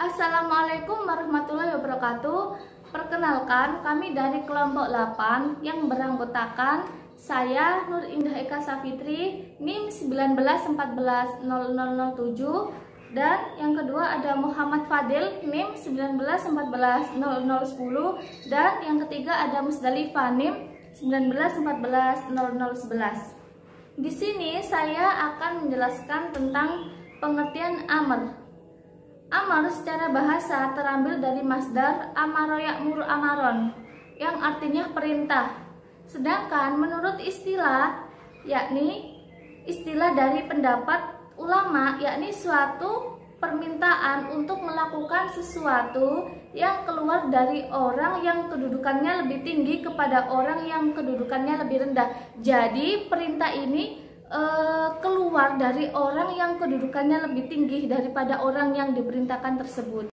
Assalamualaikum warahmatullahi wabarakatuh. Perkenalkan, kami dari kelompok 8 yang beranggotakan saya Nur Indah Eka Safitri, NIM 19140007, dan yang kedua ada Muhammad Fadil, NIM 19140010, dan yang ketiga ada Musdalifah, NIM 19140011. Di sini saya akan menjelaskan tentang pengertian amr. Amar secara bahasa terambil dari masdar amaro ya'muru amaron, yang artinya perintah. Sedangkan menurut istilah, yakni istilah dari pendapat ulama, yakni suatu permintaan untuk melakukan sesuatu yang keluar dari orang yang kedudukannya lebih tinggi kepada orang yang kedudukannya lebih rendah. Jadi perintah ini keluar dari orang yang kedudukannya lebih tinggi daripada orang yang diperintahkan tersebut.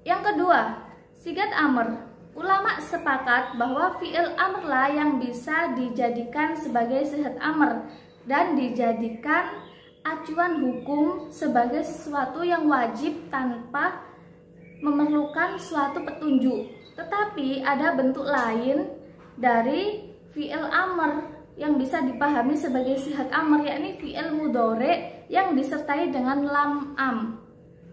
Yang kedua, sigat amr. Ulama sepakat bahwa fi'il amrlah yang bisa dijadikan sebagai sigat amr dan dijadikan acuan hukum sebagai sesuatu yang wajib tanpa memerlukan suatu petunjuk. Tetapi ada bentuk lain dari fi'il amr yang bisa dipahami sebagai sigat amr, yakni fi'il mudhari yang disertai dengan lam am.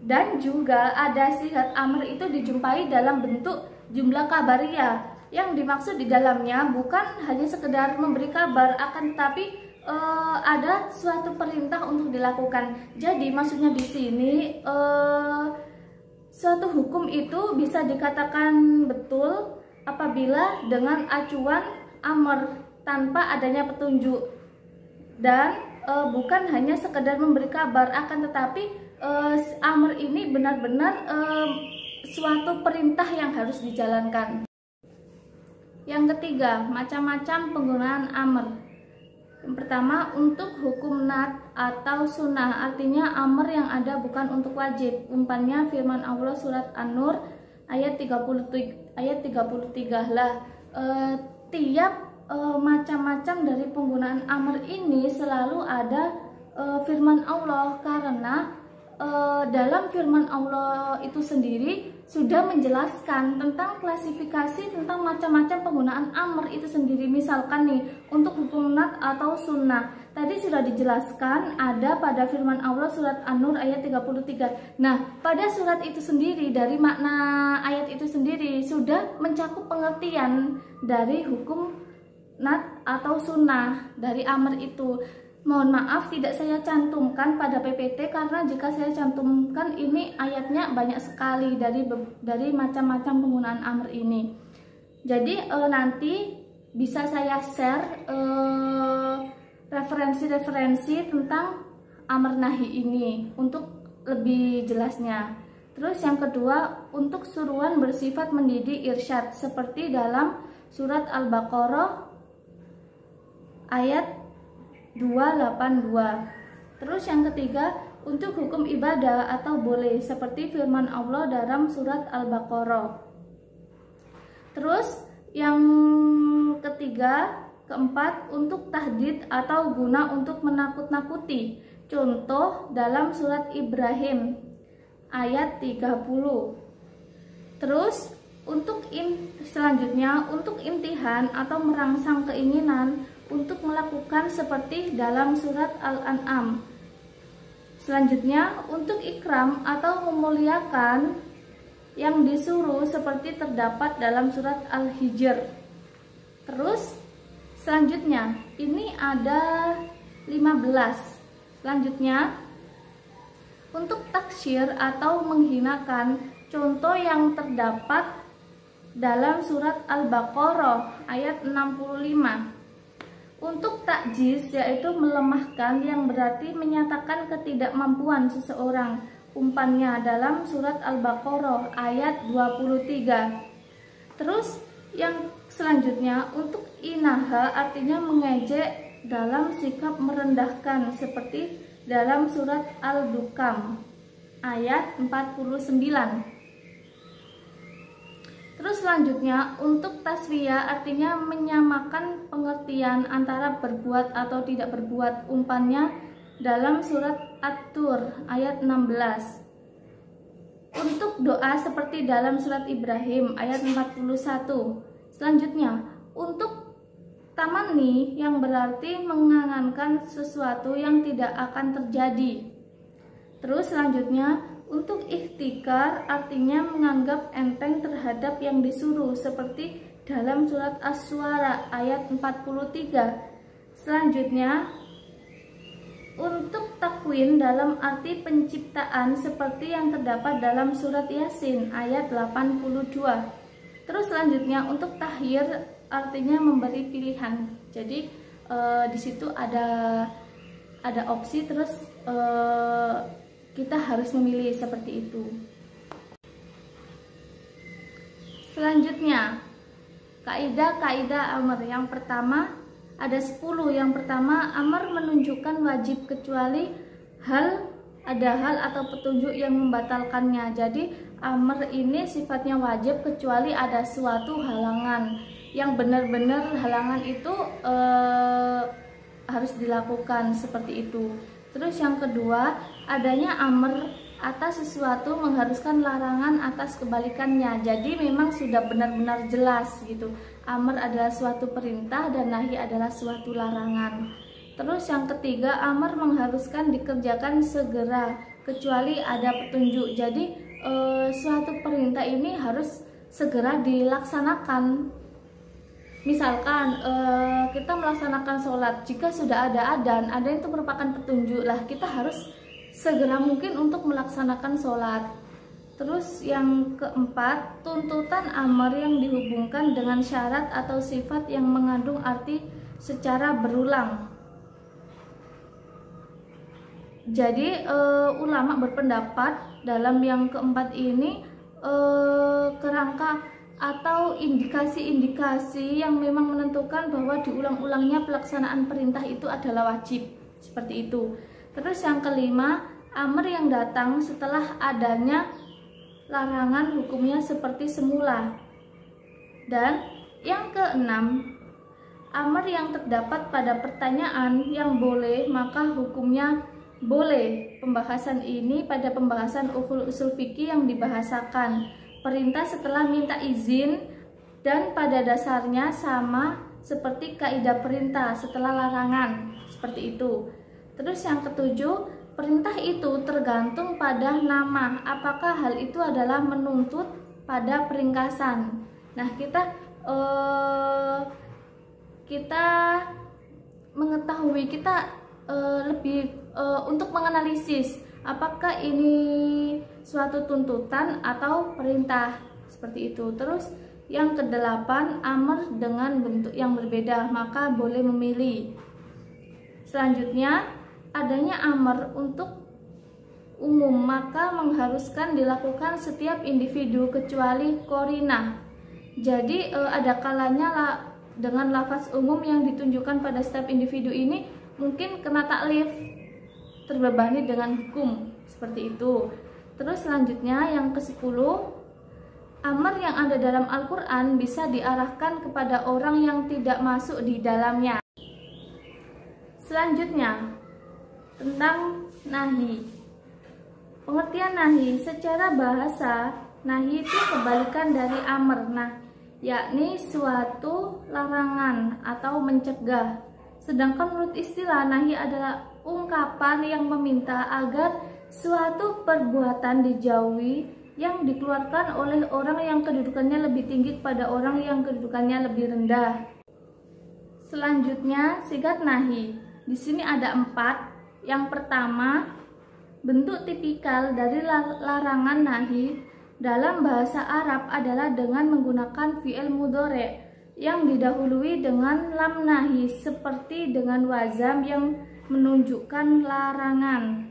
Dan juga ada sigat amr itu dijumpai dalam bentuk jumlah kabariyah, yang dimaksud di dalamnya bukan hanya sekedar memberi kabar, akan tetapi ada suatu perintah untuk dilakukan. Jadi maksudnya di sini suatu hukum itu bisa dikatakan betul apabila dengan acuan amr tanpa adanya petunjuk, dan bukan hanya sekedar memberi kabar, akan tetapi amr ini benar-benar suatu perintah yang harus dijalankan. Yang ketiga, macam-macam penggunaan amr. Yang pertama, untuk hukum nat atau sunnah, artinya amr yang ada bukan untuk wajib. Umpannya firman Allah surat An-Nur ayat 33 lah. Tiap macam-macam dari penggunaan amr ini selalu ada firman Allah, karena dalam firman Allah itu sendiri sudah menjelaskan tentang klasifikasi tentang macam-macam penggunaan amr itu sendiri. Misalkan nih, untuk hukum nat atau sunnah tadi sudah dijelaskan ada pada firman Allah surat An-Nur ayat 33. Nah, pada surat itu sendiri, dari makna ayat itu sendiri sudah mencakup pengertian dari hukum nat atau sunnah dari amr itu. Mohon maaf tidak saya cantumkan pada PPT, karena jika saya cantumkan ini ayatnya banyak sekali dari macam-macam penggunaan amr ini. Jadi nanti bisa saya share referensi-referensi tentang amr nahi ini untuk lebih jelasnya. Terus yang kedua, untuk suruhan bersifat mendidik irsyad seperti dalam surat Al-Baqarah ayat 282. Terus yang ketiga, untuk hukum ibadah atau boleh seperti firman Allah dalam surat Al-Baqarah. Terus yang ketiga, keempat, untuk tahdid atau guna untuk menakut-nakuti. Contoh dalam surat Ibrahim ayat 30. Terus selanjutnya, untuk imtihan atau merangsang keinginan untuk melakukan seperti dalam surat Al-An'am. Selanjutnya, untuk ikram atau memuliakan yang disuruh seperti terdapat dalam surat Al-Hijr. Terus selanjutnya, ini ada 15. Selanjutnya, untuk taksyir atau menghinakan, contoh yang terdapat dalam surat Al-Baqarah ayat 65. Untuk takjiz, yaitu melemahkan, yang berarti menyatakan ketidakmampuan seseorang. Umpannya dalam surat Al-Baqarah ayat 23. Terus yang selanjutnya, untuk inaha, artinya mengejek dalam sikap merendahkan seperti dalam surat Al-Dukam ayat 49. Terus selanjutnya, untuk taswiyah artinya menyamakan pengertian antara berbuat atau tidak berbuat. Umpannya dalam surat At-Tur ayat 16. untuk doa seperti dalam surat Ibrahim ayat 41. Selanjutnya, untuk tamanni yang berarti mengangankan sesuatu yang tidak akan terjadi. Terus selanjutnya, untuk ihtikar artinya menganggap enteng terhadap yang disuruh seperti dalam surat Asy-Syu'ara ayat 43. Selanjutnya, untuk takwin dalam arti penciptaan seperti yang terdapat dalam surat Yasin ayat 82. Terus selanjutnya, untuk tahyir artinya memberi pilihan. Jadi di situ ada opsi, terus kita harus memilih seperti itu. Selanjutnya, kaidah amr yang pertama ada 10. Yang pertama, amr menunjukkan wajib kecuali ada hal atau petunjuk yang membatalkannya. Jadi amr ini sifatnya wajib kecuali ada suatu halangan yang benar-benar halangan itu harus dilakukan seperti itu. Terus yang kedua, adanya amr atas sesuatu mengharuskan larangan atas kebalikannya. Jadi memang sudah benar-benar jelas gitu. Amr adalah suatu perintah dan nahi adalah suatu larangan. Terus yang ketiga, amr mengharuskan dikerjakan segera kecuali ada petunjuk. Jadi suatu perintah ini harus segera dilaksanakan. Misalkan kita melaksanakan sholat, jika sudah ada adzan itu merupakan petunjuk lah, kita harus segera mungkin untuk melaksanakan sholat. Terus yang keempat, tuntutan amr yang dihubungkan dengan syarat atau sifat yang mengandung arti secara berulang. Jadi ulama berpendapat dalam yang keempat ini kerangka atau indikasi-indikasi yang memang menentukan bahwa diulang-ulangnya pelaksanaan perintah itu adalah wajib, seperti itu. Terus yang kelima, amr yang datang setelah adanya larangan hukumnya seperti semula. Dan yang keenam, amr yang terdapat pada pertanyaan yang boleh maka hukumnya boleh. Pembahasan ini pada pembahasan usul fikih yang dibahasakan. Perintah setelah minta izin dan pada dasarnya sama seperti kaidah perintah setelah larangan, seperti itu. Terus yang ketujuh, perintah itu tergantung pada nama. Apakah hal itu adalah menuntut pada peringkasan. Nah, kita mengetahui, lebih untuk menganalisis apakah ini suatu tuntutan atau perintah, seperti itu. Terus yang kedelapan, amr dengan bentuk yang berbeda maka boleh memilih. Selanjutnya, adanya amr untuk umum maka mengharuskan dilakukan setiap individu kecuali qarinah. Jadi ada kalanya dengan lafaz umum yang ditunjukkan pada setiap individu ini mungkin kena taklif, terbebani dengan hukum, seperti itu. Terus selanjutnya yang ke-10, amr yang ada dalam Al-Quran bisa diarahkan kepada orang yang tidak masuk di dalamnya. Selanjutnya, tentang nahi. Pengertian nahi secara bahasa, nahi itu kebalikan dari amr, yakni suatu larangan atau mencegah. Sedangkan menurut istilah, nahi adalah ungkapan yang meminta agar suatu perbuatan dijauhi yang dikeluarkan oleh orang yang kedudukannya lebih tinggi kepada orang yang kedudukannya lebih rendah. Selanjutnya, sigat nahi. Di sini ada 4. Yang pertama, bentuk tipikal dari larangan nahi dalam bahasa Arab adalah dengan menggunakan fi'il mudhari' yang didahului dengan lam nahi, seperti dengan wazam yang menunjukkan larangan.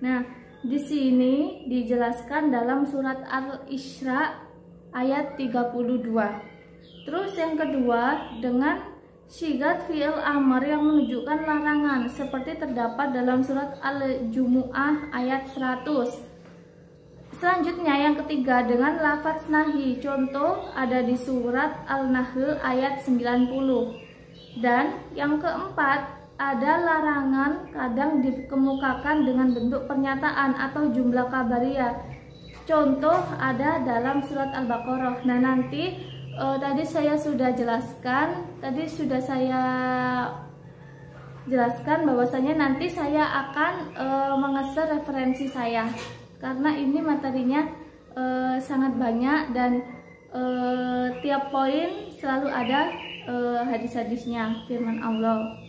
Nah, di sini dijelaskan dalam surat Al-Isra ayat 32. Terus yang kedua, dengan syigat fi'il amr yang menunjukkan larangan seperti terdapat dalam surat Al-Jumu'ah ayat 100. Selanjutnya yang ketiga, dengan lafaz nahi. Contoh ada di surat Al-Nahl ayat 90. Dan yang keempat, ada larangan kadang dikemukakan dengan bentuk pernyataan atau jumlah kabariyah. contoh ada dalam surat Al-Baqarah. Nah, nanti tadi saya sudah jelaskan bahwasanya nanti saya akan mengeser referensi saya, karena ini materinya sangat banyak dan tiap poin selalu ada hadis-hadisnya, firman Allah.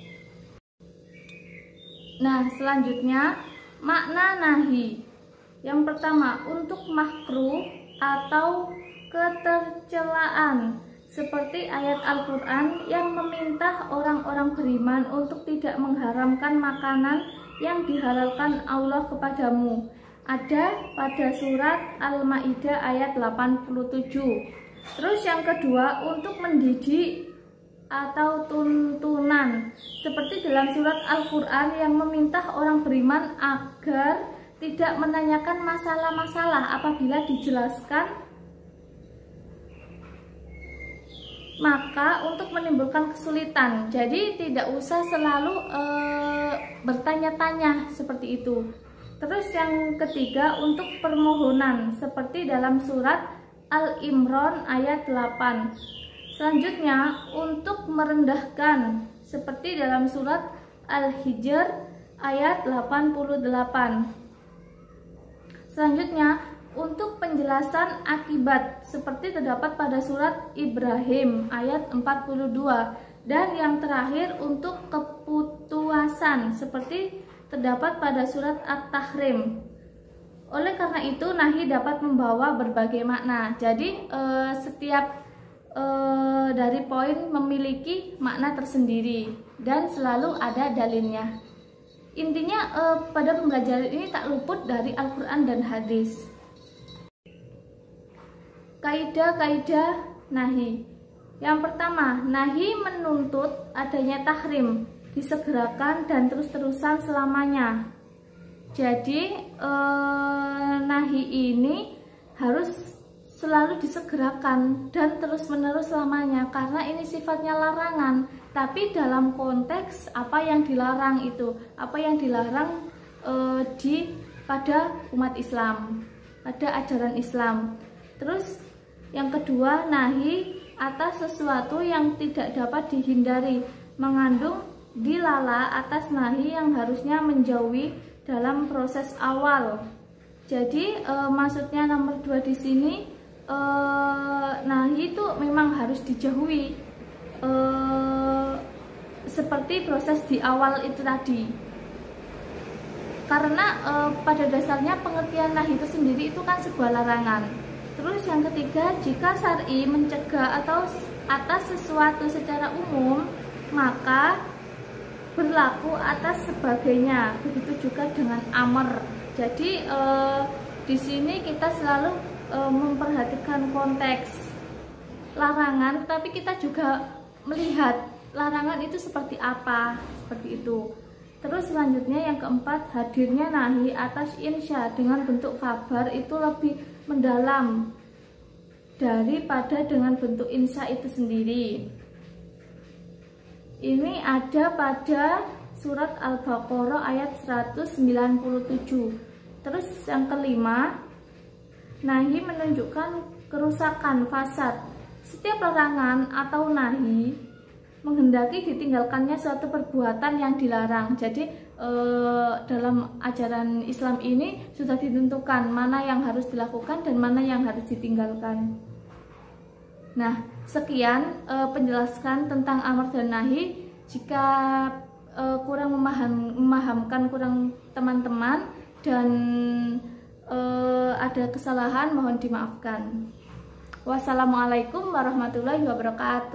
Nah, selanjutnya makna nahi. Yang pertama, untuk makruh atau ketercelaan, seperti ayat Al-Quran yang meminta orang-orang beriman untuk tidak mengharamkan makanan yang dihalalkan Allah kepadamu. Ada pada surat Al-Maidah ayat 87. Terus yang kedua, untuk mendidik atau tuntunan, seperti dalam surat Al-Quran yang meminta orang beriman agar tidak menanyakan masalah-masalah apabila dijelaskan, maka untuk menimbulkan kesulitan. Jadi tidak usah selalu bertanya-tanya seperti itu. Terus yang ketiga, untuk permohonan, seperti dalam surat Al-Imran ayat 8. Selanjutnya, untuk merendahkan, seperti dalam surat Al-Hijr ayat 88. Selanjutnya, untuk penjelasan akibat, seperti terdapat pada surat Ibrahim ayat 42. Dan yang terakhir, untuk keputusan, seperti terdapat pada surat At-Tahrim. Oleh karena itu, nahi dapat membawa berbagai makna. Jadi setiap dari poin memiliki makna tersendiri dan selalu ada dalilnya. Intinya pada pembelajaran ini tak luput dari Al-Quran dan hadis. Kaidah-kaidah nahi. Yang pertama, nahi menuntut adanya tahrim, disegerakan dan terus-terusan selamanya. Jadi nahi ini harus selalu disegerakan dan terus-menerus selamanya, karena ini sifatnya larangan. Tapi dalam konteks apa yang dilarang itu, apa yang dilarang pada umat Islam, pada ajaran Islam. Terus yang kedua, nahi atas sesuatu yang tidak dapat dihindari, mengandung dilala atas nahi yang harusnya menjauhi dalam proses awal. Jadi maksudnya nomor 2 di sini, nahi itu memang harus dijauhi, seperti proses di awal itu tadi. Karena pada dasarnya pengertian nahi itu sendiri itu kan sebuah larangan. Terus yang ketiga, jika syar'i mencegah atau atas sesuatu secara umum, maka berlaku atas sebagainya. Begitu juga dengan amr. Jadi di sini kita selalu memperhatikan konteks larangan, tapi kita juga melihat larangan itu seperti apa, seperti itu. Terus selanjutnya yang keempat, hadirnya nahi atas insya dengan bentuk kabar itu lebih mendalam daripada dengan bentuk insya itu sendiri. Ini ada pada surat Al-Baqarah ayat 197. Terus yang kelima, nahi menunjukkan kerusakan, fasad. Setiap larangan atau nahi menghendaki ditinggalkannya suatu perbuatan yang dilarang. Jadi dalam ajaran Islam ini sudah ditentukan mana yang harus dilakukan dan mana yang harus ditinggalkan. Nah, sekian penjelasan tentang amar dan nahi. Jika kurang memahamkan kurang teman-teman dan ada kesalahan, mohon dimaafkan. Wassalamualaikum warahmatullahi wabarakatuh.